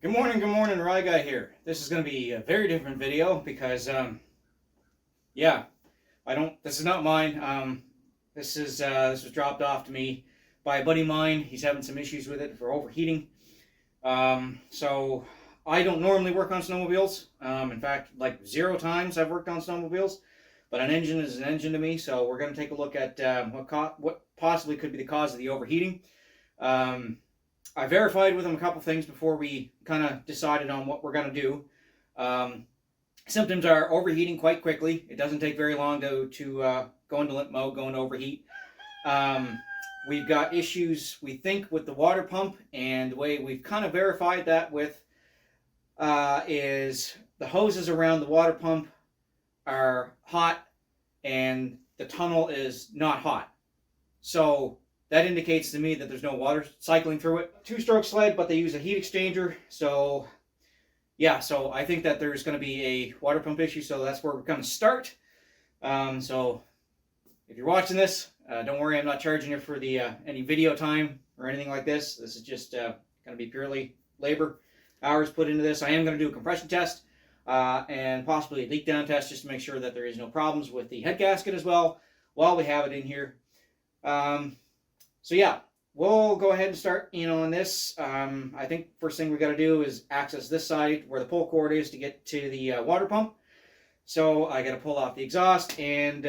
Good morning, Rye Guy here. This is going to be a very different video because, yeah, this is not mine. This was dropped off to me by a buddy of mine. He's having some issues with it for overheating. So I don't normally work on snowmobiles. In fact, like 0 times I've worked on snowmobiles, but an engine is an engine to me. So we're going to take a look at what possibly could be the cause of the overheating. I verified with him a couple things before we kind of decided on what we're going to do. Symptoms are overheating quite quickly. It doesn't take very long to go into limp mode, go into overheat. We've got issues, we think, with the water pump, and the way we've kind of verified that with is the hoses around the water pump are hot and the tunnel is not hot. So that indicates to me that there's no water cycling through it. 2-stroke sled, but they use a heat exchanger. So yeah, so I think that there's going to be a water pump issue. So that's where we're going to start. So if you're watching this, don't worry, I'm not charging you for the any video time or anything like this. This is just going to be purely labor hours put into this. I am going to do a compression test and possibly a leak down test just to make sure that there is no problems with the head gasket as well while we have it in here. So yeah, we'll go ahead and start in on this. I think first thing we got to do is access this side where the pull cord is to get to the water pump. So I got to pull off the exhaust and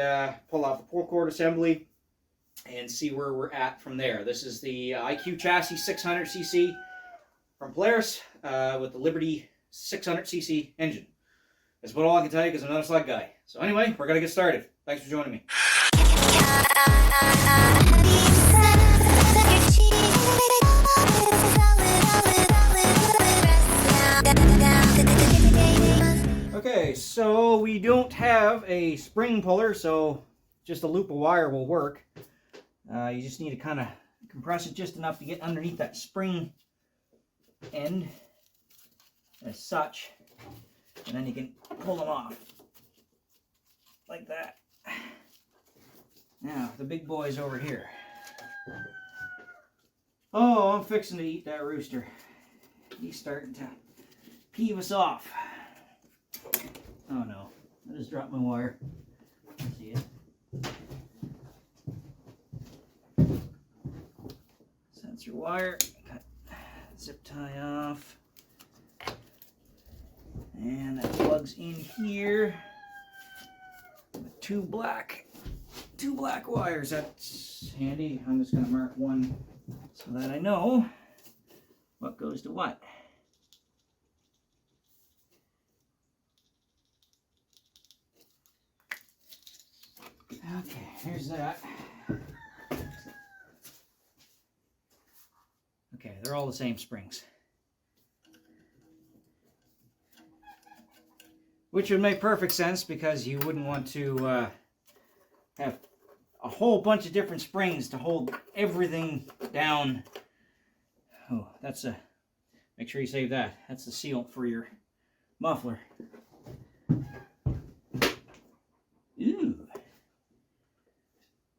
pull off the pull cord assembly and see where we're at from there. This is the IQ chassis 600cc from Polaris with the Liberty 600cc engine. That's about all I can tell you because I'm not a sled guy. So anyway, we're going to get started. Thanks for joining me. Okay, so we don't have a spring puller, so just a loop of wire will work. You just need to kind of compress it just enough to get underneath that spring end as such, and then you can pull them off like that. Now, the big boy's over here. Oh, I'm fixing to eat that rooster. He's starting to peeve us off. Oh no, I just dropped my wire. See it? Sensor wire, cut zip tie off. And that plugs in here with two black wires. That's handy. I'm just going to mark one so that I know what goes to what. Okay, here's that. Okay, they're all the same springs. Which would make perfect sense because you wouldn't want to have a whole bunch of different springs to hold everything down. Oh, make sure you save that. That's the sealant for your muffler. Ooh.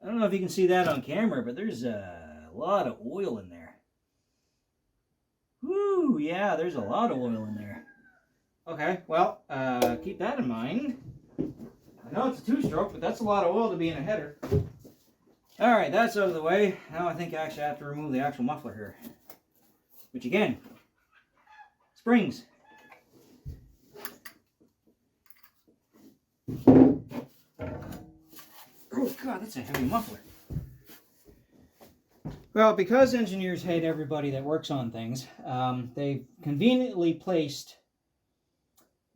I don't know if you can see that on camera, but there's a lot of oil in there. Woo, yeah, there's a lot of oil in there. Okay, well, keep that in mind. I know it's a 2-stroke, but that's a lot of oil to be in a header. Alright, that's out of the way. Now I think I actually have to remove the actual muffler here. Which again, springs. Oh god, that's a heavy muffler. Well, because engineers hate everybody that works on things, they've conveniently placed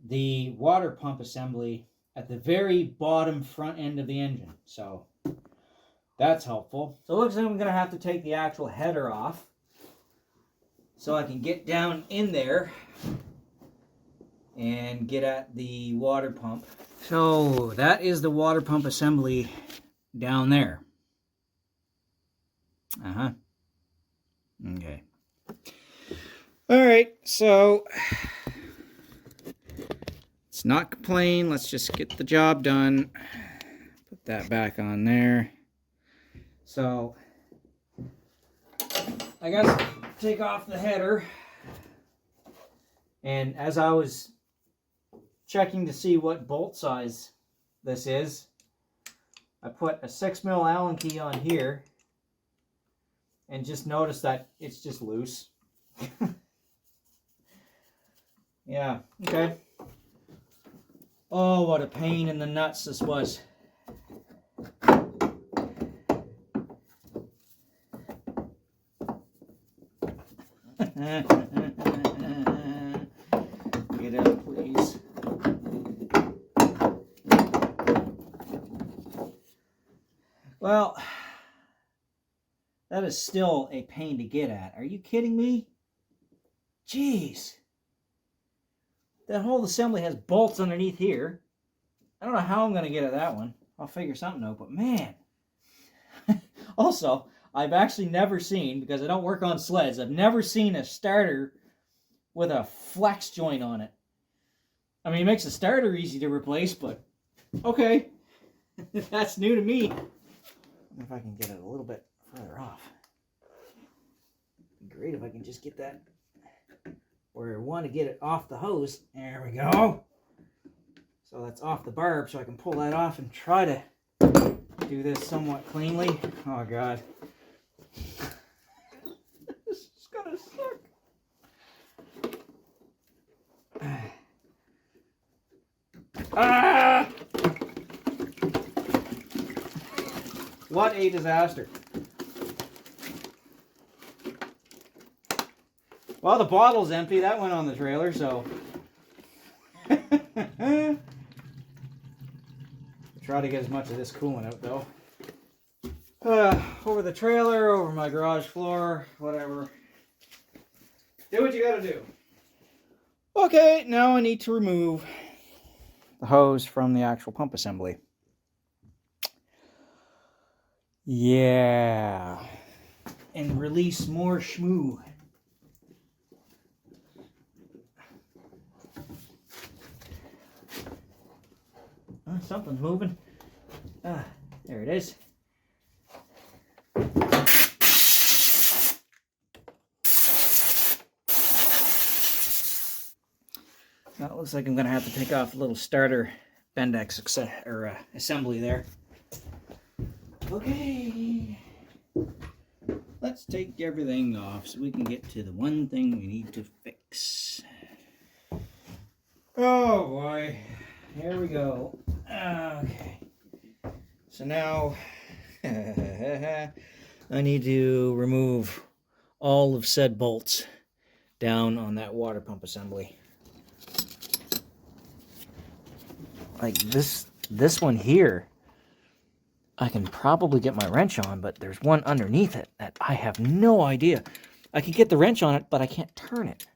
the water pump assembly at the very bottom front end of the engine. So that's helpful. So it looks like I'm going to have to take the actual header off so I can get down in there and get at the water pump. So that is the water pump assembly down there. Okay. All right, so let's not complain. Let's just get the job done. Put that back on there. So I gotta take off the header. And as I was checking to see what bolt size this is, I put a 6mm Allen key on here and just noticed that it's just loose. Yeah, okay. Oh, what a pain in the nuts this was. Get out, please. Well, that is still a pain to get at. Are you kidding me? Jeez. That whole assembly has bolts underneath here. I don't know how I'm going to get at that one. I'll figure something out, but man. Also, I've actually never seen, because I don't work on sleds, I've never seen a starter with a flex joint on it. I mean, it makes a starter easy to replace, but okay. That's new to me. I wonder if I can get it a little bit further off. It'd be great if I can just get that where I want to get it off the hose. There we go. So that's off the barb, so I can pull that off and try to do this somewhat cleanly. Oh God. This is gonna suck. Ah! What a disaster. Well, the bottle's empty. That went on the trailer, so. Try to get as much of this coolant out, though. Over the trailer, over my garage floor, whatever. Do what you gotta do. Okay, now I need to remove the hose from the actual pump assembly. Yeah. And release more schmoo. Something's moving. There it is. Now it looks like I'm going to have to take off a little starter Bendex assembly there. Okay. Let's take everything off so we can get to the one thing we need to fix. Oh boy. Here we go. Okay. So now I need to remove all of said bolts down on that water pump assembly. Like this one here, I can probably get my wrench on, but there's one underneath it that I have no idea. I can get the wrench on it, but I can't turn it.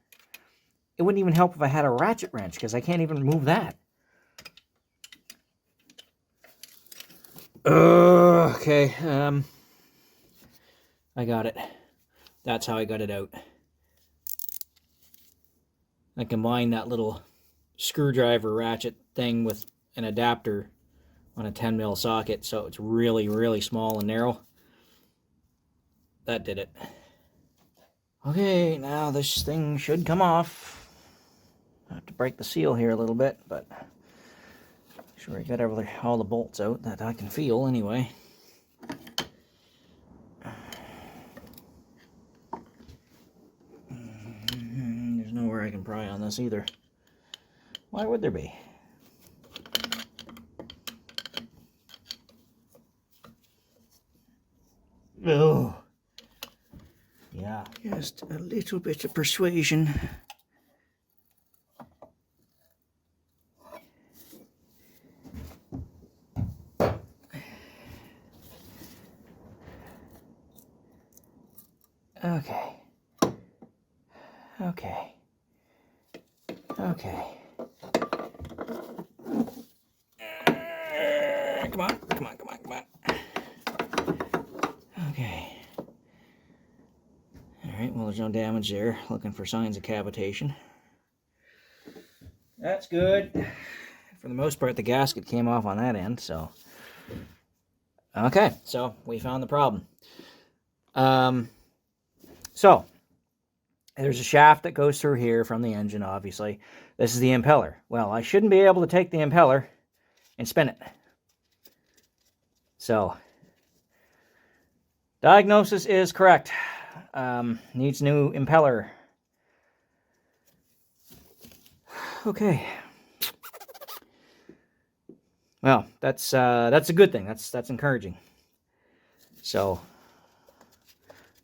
It wouldn't even help if I had a ratchet wrench, because I can't even remove that. Okay, I got it. That's how I got it out. I combined that little screwdriver ratchet thing with an adapter on a 10mm socket, so it's really, really small and narrow. That did it. Okay, now this thing should come off. I have to break the seal here a little bit, but sure I got all the bolts out that I can feel anyway. There's nowhere I can pry on this either. Why would there be? Oh, yeah, just a little bit of persuasion. Okay. Okay. Okay. Come on, come on, come on, come on. Okay. Alright, well, there's no damage there. Looking for signs of cavitation. That's good. For the most part, the gasket came off on that end, so. Okay, so we found the problem. So, There's a shaft that goes through here from the engine, obviously. This is the impeller. Well, I shouldn't be able to take the impeller and spin it. So, diagnosis is correct. Needs new impeller. Okay. Well, that's a good thing. That's encouraging. So,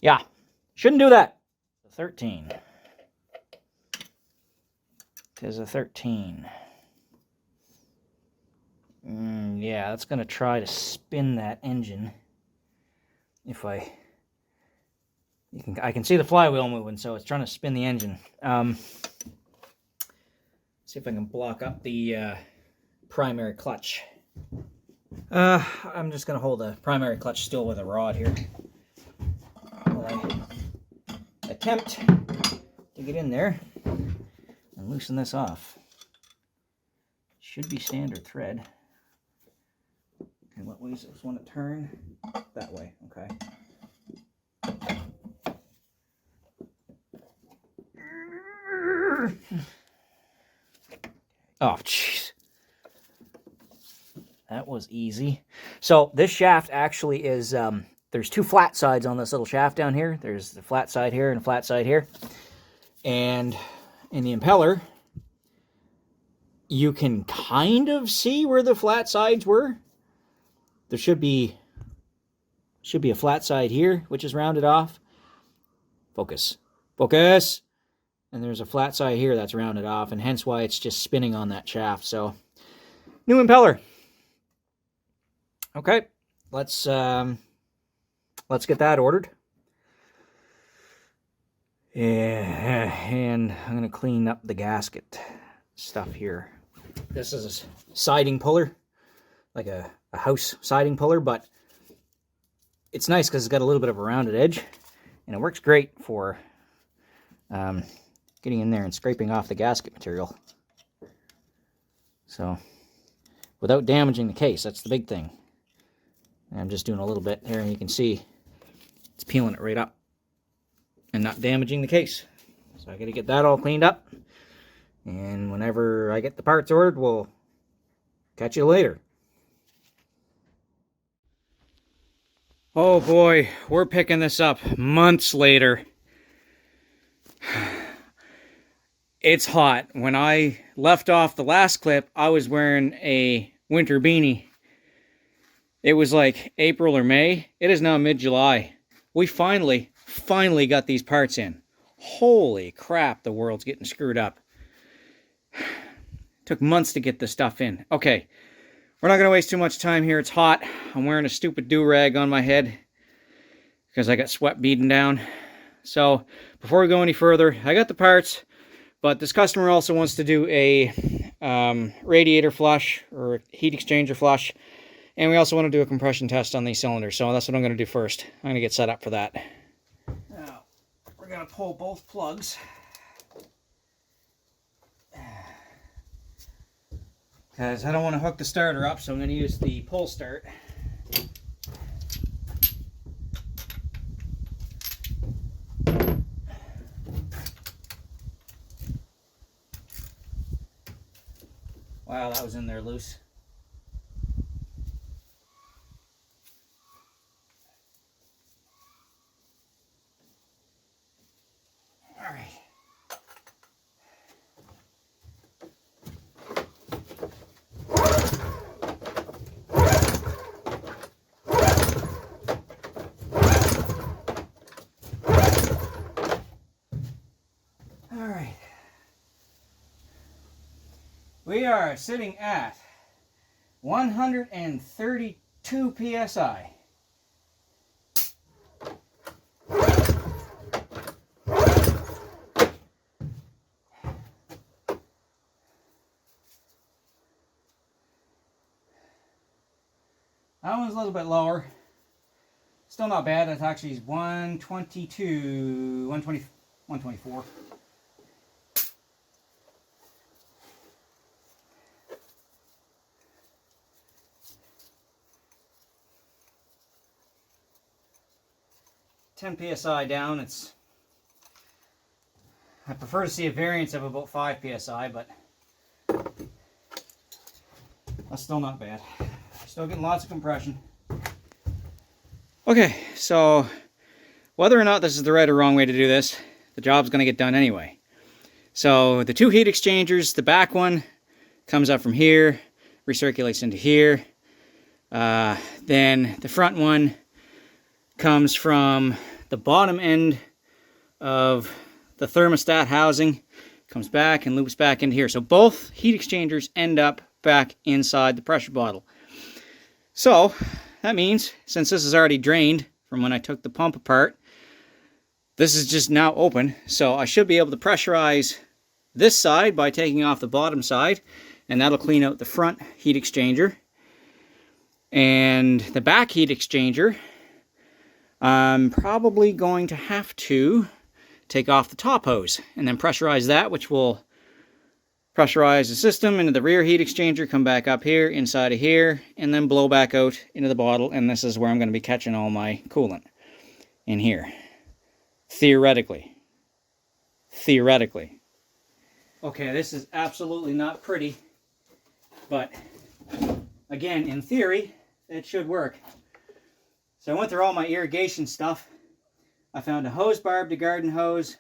yeah, shouldn't do that. 13. Tis a 13. Yeah, that's gonna try to spin that engine. If I can see the flywheel moving, so it's trying to spin the engine. See if I can block up the primary clutch. I'm just gonna hold the primary clutch still with a rod here while I attempt to get in there and loosen this off. Should be standard thread. Okay, what way does this want to turn? That way, okay. Oh, jeez. That was easy. So this shaft actually is, there's two flat sides on this little shaft down here. There's the flat side here and a flat side here. And in the impeller, you can kind of see where the flat sides were. There should be a flat side here, which is rounded off. Focus. Focus! And there's a flat side here that's rounded off, and hence why it's just spinning on that shaft. So, new impeller. Okay, let's get that ordered. Yeah, and I'm gonna clean up the gasket stuff here. This is a siding puller, like a house siding puller, but it's nice because it's got a little bit of a rounded edge, and it works great for getting in there and scraping off the gasket material. So, without damaging the case, that's the big thing. And I'm just doing a little bit here, and you can see it's peeling it right up and not damaging the case. So I got to get that all cleaned up, and whenever I get the parts ordered, we'll catch you later. Oh boy, we're picking this up months later. It's hot. When I left off the last clip, I was wearing a winter beanie. It was like April or May. It is now mid-July. We finally got these parts in. Holy crap, the world's getting screwed up. Took months to get this stuff in. Okay, we're not going to waste too much time here. It's hot. I'm wearing a stupid do-rag on my head because I got sweat beading down. So, before we go any further, I got the parts, but this customer also wants to do a radiator flush or a heat exchanger flush, and we also want to do a compression test on these cylinders, so that's what I'm going to do first. I'm going to get set up for that. Now, we're going to pull both plugs. Because I don't want to hook the starter up, so I'm going to use the pull start. Wow, that was in there loose. All right. All right. We are sitting at 132 psi. That one's a little bit lower. Still not bad. That's actually 122, 120, 124. .10 psi down. It's I prefer to see a variance of about 5 psi, but that's still not bad. Still getting lots of compression. Okay, so whether or not this is the right or wrong way to do this, the job's going to get done anyway. So the two heat exchangers, the back one comes up from here, recirculates into here. Then the front one comes from the bottom end of the thermostat housing, comes back and loops back into here. So both heat exchangers end up back inside the pressure bottle. So that means, since this is already drained from when I took the pump apart, this is just now open. So I should be able to pressurize this side by taking off the bottom side, and that'll clean out the front heat exchanger. And the back heat exchanger, I'm probably going to have to take off the top hose and then pressurize that, which will pressurize the system into the rear heat exchanger, come back up here, inside of here, and then blow back out into the bottle. And this is where I'm going to be catching all my coolant, in here. Theoretically. Theoretically. Okay, this is absolutely not pretty, but again, in theory, it should work. So I went through all my irrigation stuff. I found a hose barb to garden hose,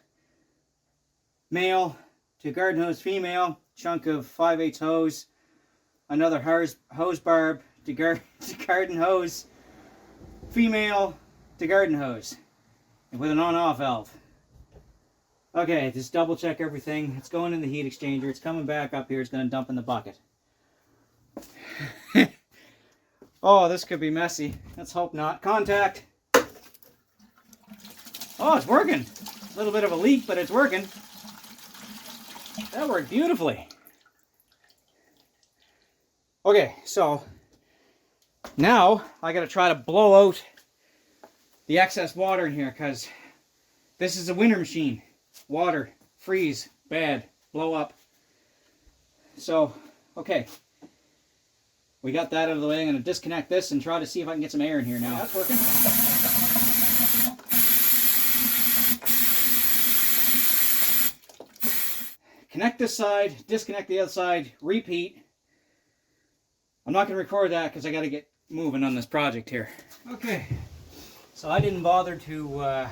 male to garden hose female, chunk of 5/8 hose, another hose barb to garden hose, female to garden hose, and with an on-off valve. Okay, just double check everything. It's going in the heat exchanger. It's coming back up here. It's going to dump in the bucket. Oh, this could be messy. Let's hope not. Contact. Oh, it's working. A little bit of a leak, but it's working. That worked beautifully. Okay, so now I got to try to blow out the excess water in here, because this is a winter machine. Water, freeze, bad, blow up. So, okay. We got that out of the way. I'm going to disconnect this and try to see if I can get some air in here now. That's working. Connect this side, disconnect the other side, repeat. I'm not going to record that because I got to get moving on this project here. Okay, so I didn't bother to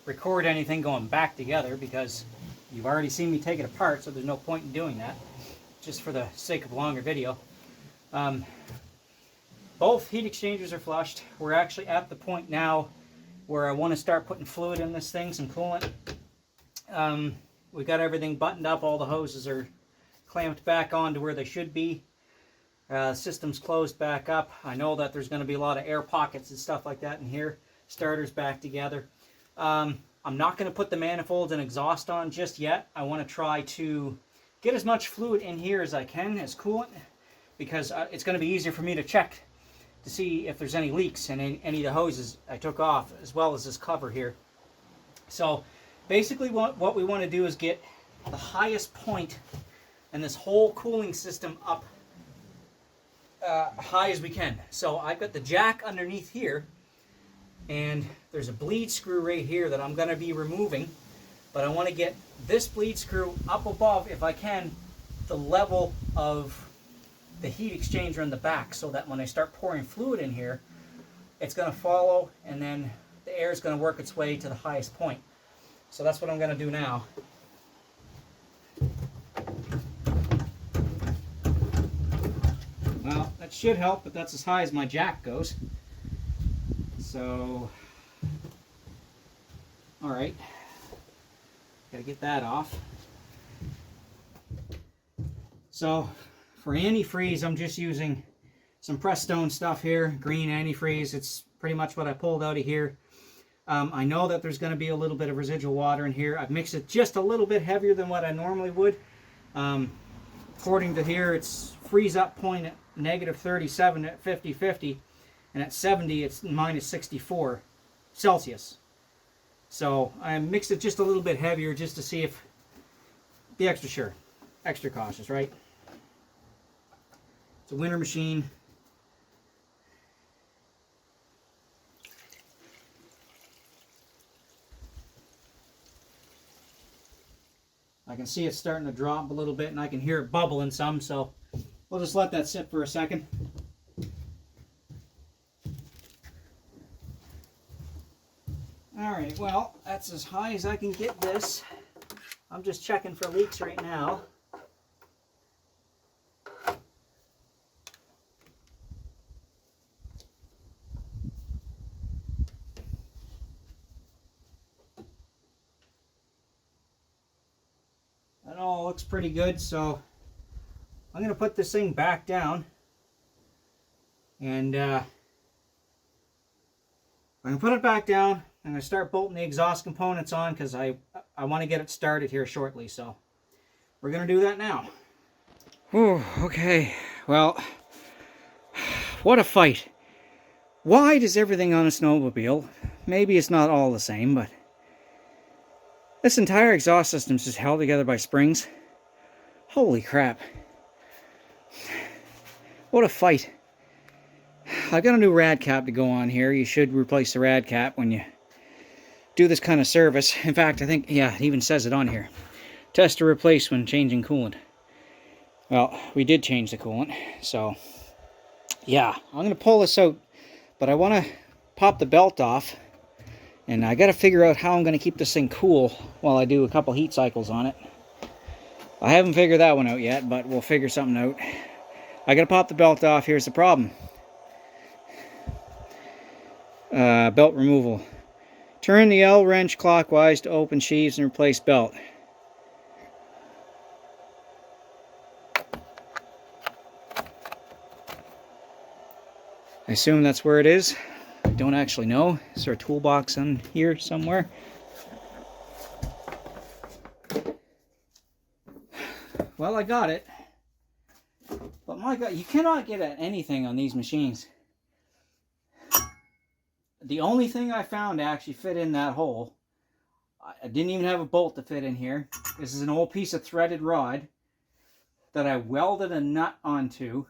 record anything going back together because you've already seen me take it apart, so there's no point in doing that, just for the sake of a longer video. Both heat exchangers are flushed. We're actually at the point now where I want to start putting fluid in this thing, some coolant. We got everything buttoned up. All the hoses are clamped back onto where they should be. System's closed back up. I know that there's going to be a lot of air pockets and stuff like that in here. Starter's back together. I'm not going to put the manifolds and exhaust on just yet. I want to try to get as much fluid in here as I can as coolant, because it's going to be easier for me to check to see if there's any leaks in any of the hoses I took off, as well as this cover here. So basically what we want to do is get the highest point in this whole cooling system up high as we can. So I've got the jack underneath here, and there's a bleed screw right here that I'm going to be removing, but I want to get this bleed screw up above, if I can, the level of the heat exchanger in the back, so that when I start pouring fluid in here, it's going to follow, and then the air is going to work its way to the highest point. So that's what I'm going to do now. Well, that should help, but that's as high as my jack goes. So, all right, gotta get that off. So for antifreeze, I'm just using some Prestone stuff here, green antifreeze. It's pretty much what I pulled out of here. I know that there's going to be a little bit of residual water in here. I've mixed it just a little bit heavier than what I normally would. According to here, it's freeze up point at -37 at 50-50, and at 70 it's -64 Celsius. So I mixed it just a little bit heavier just to see if, be extra sure, extra cautious, right? It's a winter machine. can see it's starting to drop a little bit, and I can hear it bubbling some, so we'll just let that sit for a second. Alright, well, that's as high as I can get this. I'm just checking for leaks right now. That all looks pretty good, so I'm going to put this thing back down. And I'm going to put it back down. I'm going to start bolting the exhaust components on because I want to get it started here shortly. So we're going to do that now. Whew, okay. Well, what a fight. Why does everything on a snowmobile, maybe it's not all the same, but this entire exhaust system is just held together by springs? Holy crap. What a fight. I got a new rad cap to go on here. You should replace the rad cap when you do this kind of service. In fact, I think, yeah, it even says it on here. Test to replace when changing coolant. Well, we did change the coolant, so yeah, I'm going to pull this out, but I want to pop the belt off, and I got to figure out how I'm going to keep this thing cool while I do a couple heat cycles on it. I haven't figured that one out yet, but we'll figure something out. I got to pop the belt off. Here's the problem. Belt removal. Turn the L wrench clockwise to open sheaves and replace belt. I assume that's where it is. I don't actually know. Is there a toolbox in here somewhere? Well, I got it. But my God, you cannot get at anything on these machines. The only thing I found to actually fit in that hole, I didn't even have a bolt to fit in here. This is an old piece of threaded rod that I welded a nut onto.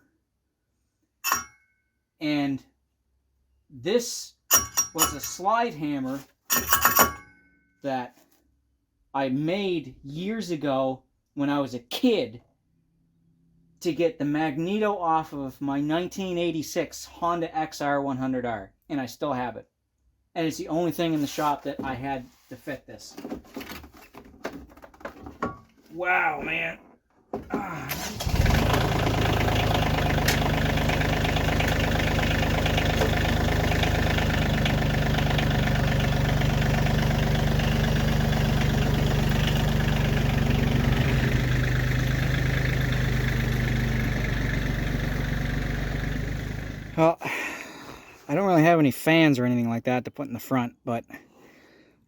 And this was a slide hammer that I made years ago when I was a kid to get the magneto off of my 1986 Honda XR100R. And I still have it. And it's the only thing in the shop that I had to fit this. Wow, man. Well, I don't really have any fans or anything like that to put in the front, but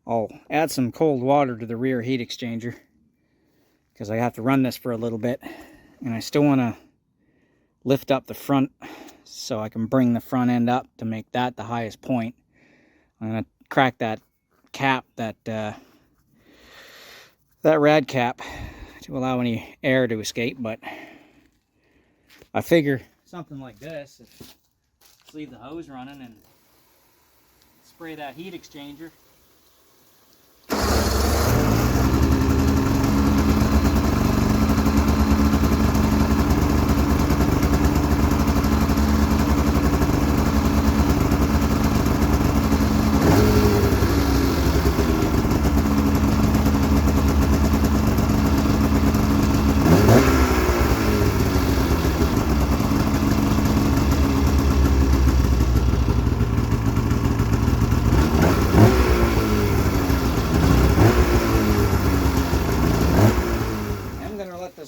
I'll add some cold water to the rear heat exchanger because I have to run this for a little bit, and I still want to lift up the front so I can bring the front end up to make that the highest point. I'm going to crack that cap, that rad cap, to allow any air to escape, but I figure something like this, let's leave the hose running and spray that heat exchanger.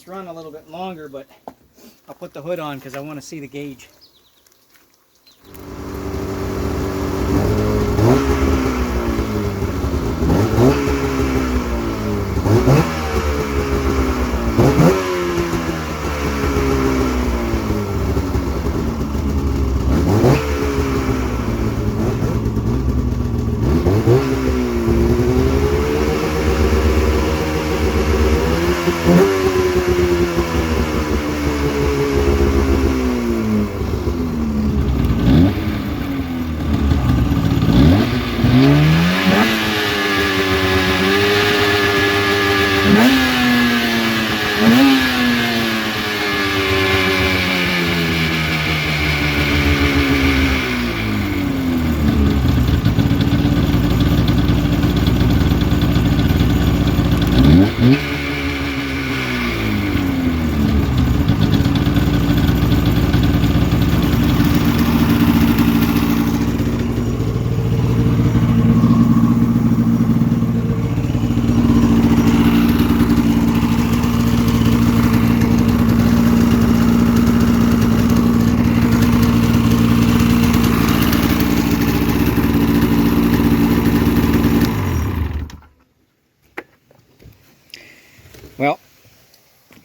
Run a little bit longer, but I'll put the hood on because I want to see the gauge.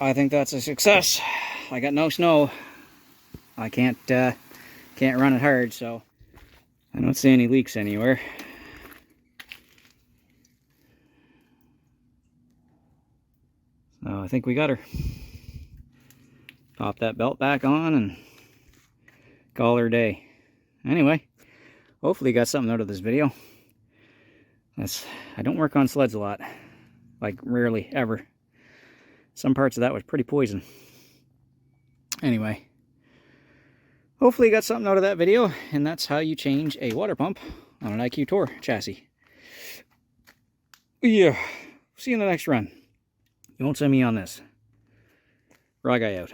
I think that's a success. I got no snow. I can't run it hard, so I don't see any leaks anywhere. So I think we got her. Pop that belt back on and call her a day. Anyway, hopefully you got something out of this video. I don't work on sleds a lot. Like, rarely, ever. Some parts of that was pretty poison. Anyway, hopefully you got something out of that video, and that's how you change a water pump on an IQ Tour chassis. Yeah, see you in the next run. You won't send me on this. Raw guy out.